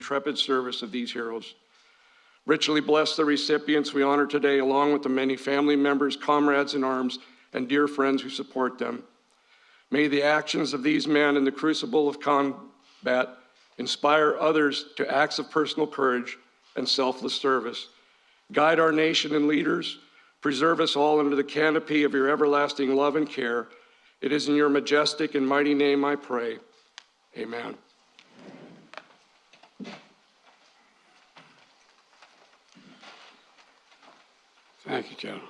intrepid service of these heroes. Richly bless the recipients we honor today, along with the many family members, comrades in arms, and dear friends who support them. May the actions of these men in the crucible of combat inspire others to acts of personal courage and selfless service. Guide our nation and leaders. Preserve us all under the canopy of your everlasting love and care. It is in your majestic and mighty name I pray. Amen. Thank you, General.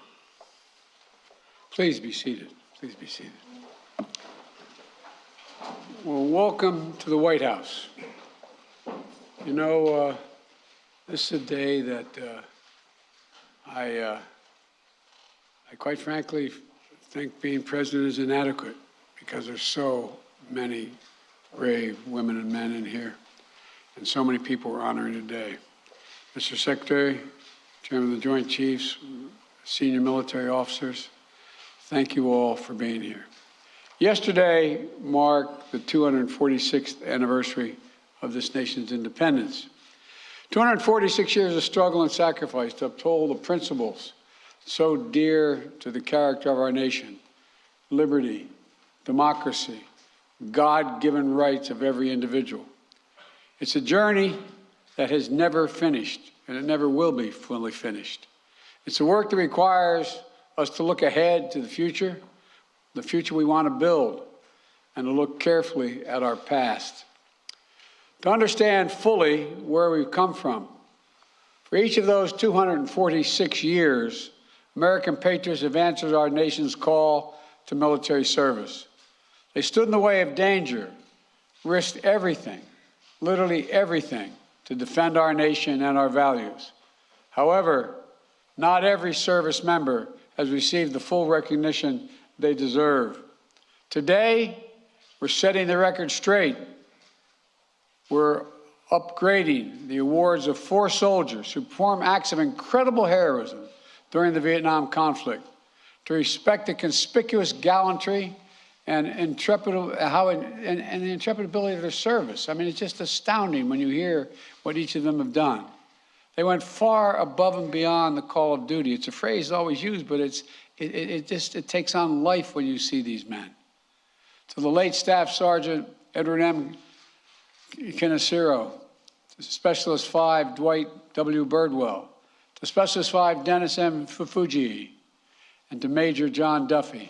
Please be seated. Please be seated. Well, welcome to the White House. You know, this is a day that I quite frankly think being president is inadequate because there's so many brave women and men in here, and so many people we're honoring today. Mr. Secretary, Chairman of the Joint Chiefs, senior military officers, thank you all for being here. Yesterday marked the 246th anniversary of this nation's independence. 246 years of struggle and sacrifice to uphold the principles so dear to the character of our nation: liberty, democracy, God-given rights of every individual. It's a journey that has never finished, and it never will be fully finished. It's a work that requires us to look ahead to the future we want to build, and to look carefully at our past, to understand fully where we've come from. For each of those 246 years, American patriots have answered our nation's call to military service. They stood in the way of danger, risked everything, literally everything, to defend our nation and our values. However, not every service member has received the full recognition they deserve. Today, we're setting the record straight. We're upgrading the awards of 4 soldiers who performed acts of incredible heroism during the Vietnam conflict, to respect the conspicuous gallantry and the intrepid ability of their service. I mean, it's just astounding when you hear what each of them have done. They went far above and beyond the call of duty. It's a phrase always used, but it takes on life when you see these men. To the late Staff Sergeant Edward M. Canacero, to Specialist 5 Dwight W. Birdwell, to Specialist 5 Dennis M. Fujii, and to Major John Duffy.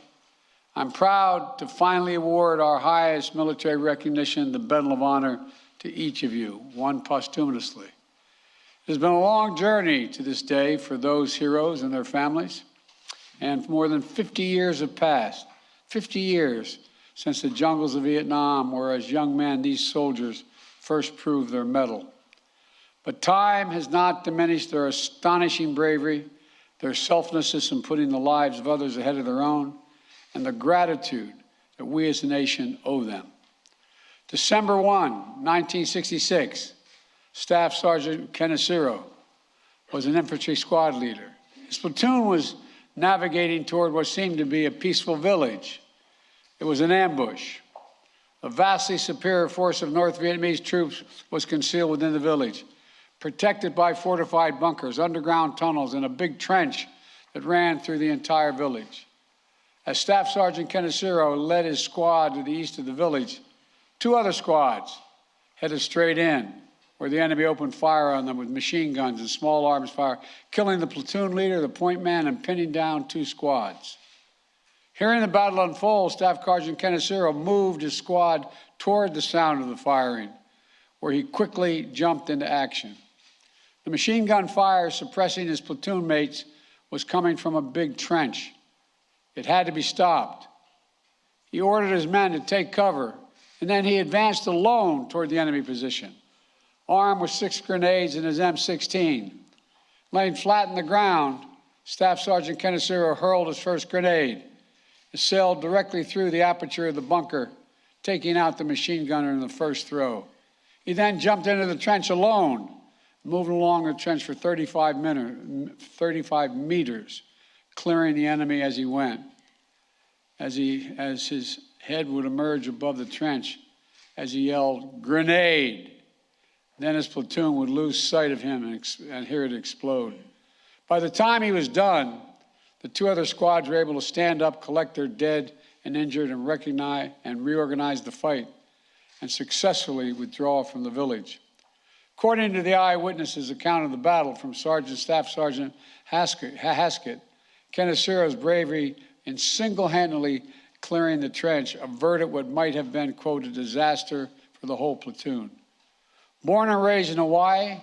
I'm proud to finally award our highest military recognition, the Medal of Honor, to each of you, one posthumously. It has been a long journey to this day for those heroes and their families, and more than 50 years have passed, 50 years since the jungles of Vietnam, where as young men these soldiers first proved their mettle. But time has not diminished their astonishing bravery, their selflessness in putting the lives of others ahead of their own, and the gratitude that we as a nation owe them. December 1, 1966, Staff Sergeant Canacero was an infantry squad leader. His platoon was navigating toward what seemed to be a peaceful village. It was an ambush. A vastly superior force of North Vietnamese troops was concealed within the village, protected by fortified bunkers, underground tunnels, and a big trench that ran through the entire village. As Staff Sergeant Canacero led his squad to the east of the village, 2 other squads headed straight in, where the enemy opened fire on them with machine guns and small arms fire, killing the platoon leader, the point man, and pinning down 2 squads. Hearing the battle unfold, Staff Sergeant Canacero moved his squad toward the sound of the firing, where he quickly jumped into action. The machine gun fire suppressing his platoon mates was coming from a big trench. It had to be stopped. He ordered his men to take cover, and then he advanced alone toward the enemy position, armed with 6 grenades and his M16. Laying flat on the ground, Staff Sergeant Canacero hurled his first grenade. It sailed directly through the aperture of the bunker, taking out the machine gunner in the first throw. He then jumped into the trench alone, moving along the trench for 35 meters, clearing the enemy as he went. As his head would emerge above the trench, as he yelled, "Grenade!" Then his platoon would lose sight of him and hear it explode. By the time he was done, the two other squads were able to stand up, collect their dead and injured, and recognize and reorganize the fight, and successfully withdraw from the village. According to the eyewitnesses' account of the battle from Staff Sergeant Haskett, Canacero's bravery in single-handedly clearing the trench averted what might have been, quote, a disaster for the whole platoon. Born and raised in Hawaii,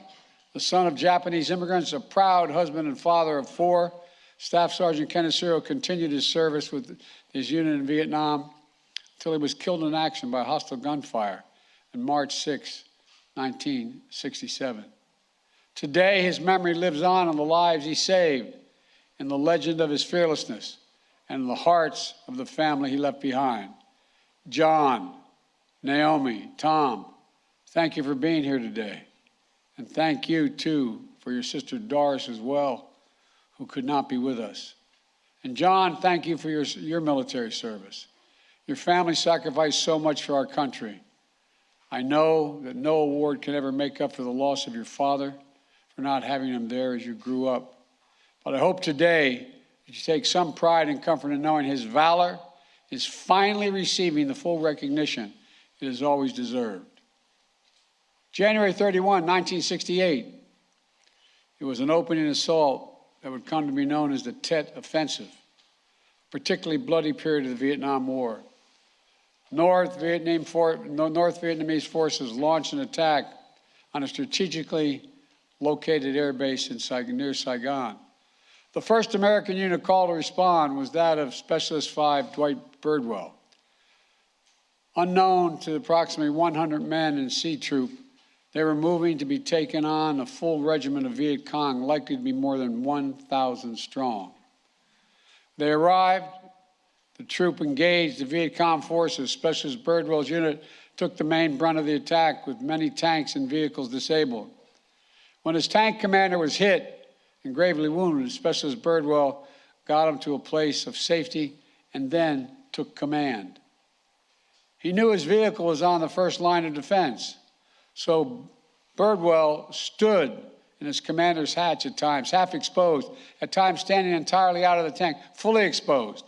the son of Japanese immigrants, a proud husband and father of 4, Staff Sergeant Canacero continued his service with his unit in Vietnam until he was killed in action by hostile gunfire on March 6, 1967. Today, his memory lives on in the lives he saved, in the legend of his fearlessness, and in the hearts of the family he left behind. John, Naomi, Tom, thank you for being here today. And thank you, too, for your sister Doris as well, who could not be with us. And John, thank you for your military service. Your family sacrificed so much for our country. I know that no award can ever make up for the loss of your father, for not having him there as you grew up. But I hope today that you take some pride and comfort in knowing his valor is finally receiving the full recognition it has always deserved. January 31, 1968, it was an opening assault that would come to be known as the Tet Offensive, a particularly bloody period of the Vietnam War. North Vietnamese forces launched an attack on a strategically located air base near Saigon. The first American unit called to respond was that of Specialist 5 Dwight Birdwell. Unknown to approximately 100 men in C Troop, they were moving to be taken on a full regiment of Viet Cong, likely to be more than 1,000 strong. They arrived, the troop engaged the Viet Cong forces. Specialist Birdwell's unit took the main brunt of the attack, with many tanks and vehicles disabled. When his tank commander was hit and gravely wounded, Specialist Birdwell got him to a place of safety and then took command. He knew his vehicle was on the first line of defense, so Birdwell stood in his commander's hatch at times, half exposed, at times standing entirely out of the tank, fully exposed,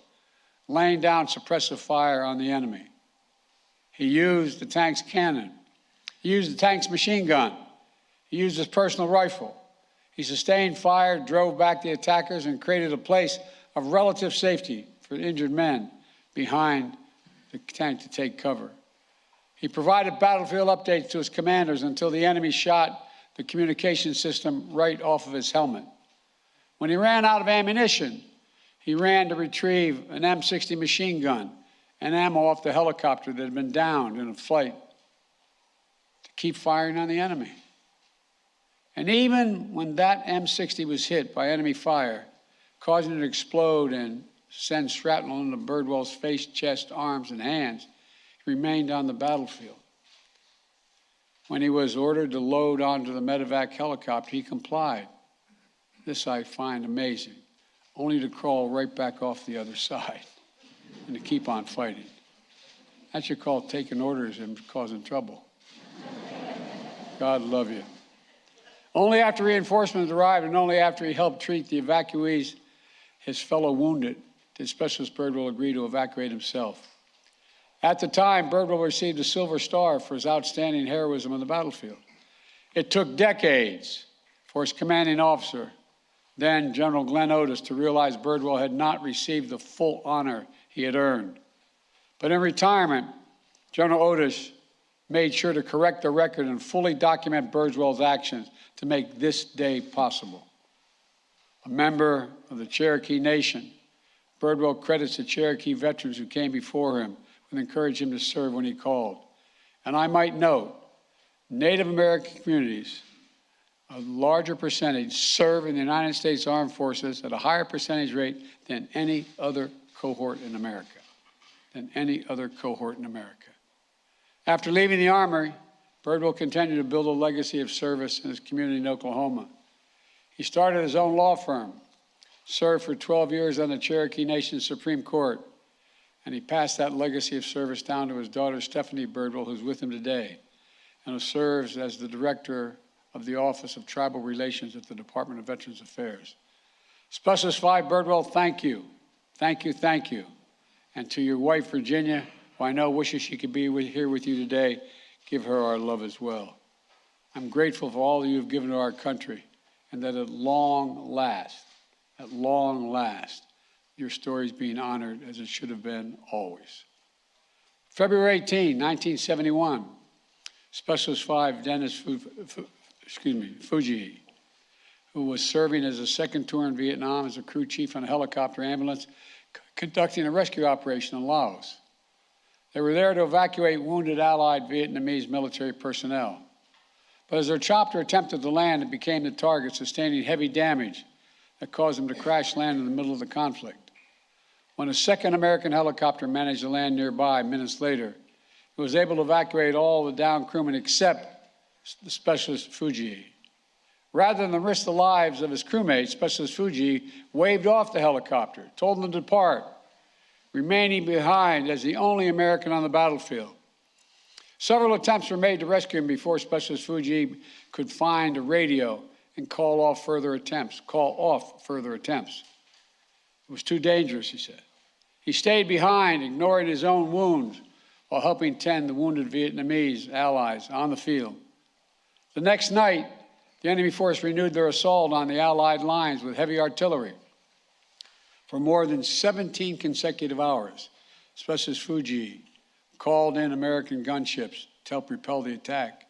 laying down suppressive fire on the enemy. He used the tank's cannon. He used the tank's machine gun. He used his personal rifle. He sustained fire, drove back the attackers, and created a place of relative safety for injured men behind the tank to take cover. He provided battlefield updates to his commanders until the enemy shot the communication system right off of his helmet. When he ran out of ammunition, he ran to retrieve an M60 machine gun and ammo off the helicopter that had been downed in a flight to keep firing on the enemy. And even when that M60 was hit by enemy fire, causing it to explode and send shrapnel into Birdwell's face, chest, arms, and hands, he remained on the battlefield. When he was ordered to load onto the medevac helicopter, he complied. This I find amazing, only to crawl right back off the other side and to keep on fighting. That's you call taking orders and causing trouble. God love you. Only after reinforcements arrived and only after he helped treat the evacuees, his fellow wounded, did Specialist Birdwell agree to evacuate himself. At the time, Birdwell received a Silver Star for his outstanding heroism on the battlefield. It took decades for his commanding officer, then General Glenn Otis, to realize Birdwell had not received the full honor he had earned. But in retirement, General Otis made sure to correct the record and fully document Birdwell's actions to make this day possible. A member of the Cherokee Nation, Birdwell credits the Cherokee veterans who came before him and encouraged him to serve when he called. And I might note, Native American communities, a larger percentage, serve in the United States Armed Forces at a higher percentage rate than any other cohort in America. After leaving the Army, Birdwell continued to build a legacy of service in his community in Oklahoma. He started his own law firm, served for 12 years on the Cherokee Nation Supreme Court, and he passed that legacy of service down to his daughter, Stephanie Birdwell, who's with him today. and who serves as the Director of the Office of Tribal Relations at the Department of Veterans Affairs. Specialist 5 Birdwell, thank you. Thank you, thank you. And to your wife, Virginia, who I know wishes she could be here with you today, give her our love as well. I'm grateful for all that you've given to our country, and that at long last, your story is being honored as it should have been always. February 18, 1971, Specialist 5 Dennis Fujii, who was serving as a second tour in Vietnam as a crew chief on a helicopter ambulance, conducting a rescue operation in Laos. They were there to evacuate wounded Allied Vietnamese military personnel. But as their chopper attempted to land, it became the target, sustaining heavy damage that caused them to crash land in the middle of the conflict. When a second American helicopter managed to land nearby minutes later, it was able to evacuate all the downed crewmen except the Specialist Fujii. Rather than risk the lives of his crewmates, Specialist Fujii waved off the helicopter, told them to depart, remaining behind as the only American on the battlefield. Several attempts were made to rescue him before Specialist Fujii could find a radio and call off further attempts. It was too dangerous, he said. He stayed behind, ignoring his own wounds, while helping tend the wounded Vietnamese allies on the field. The next night, the enemy force renewed their assault on the Allied lines with heavy artillery. For more than 17 consecutive hours, Specialist Fujii called in American gunships to help repel the attack.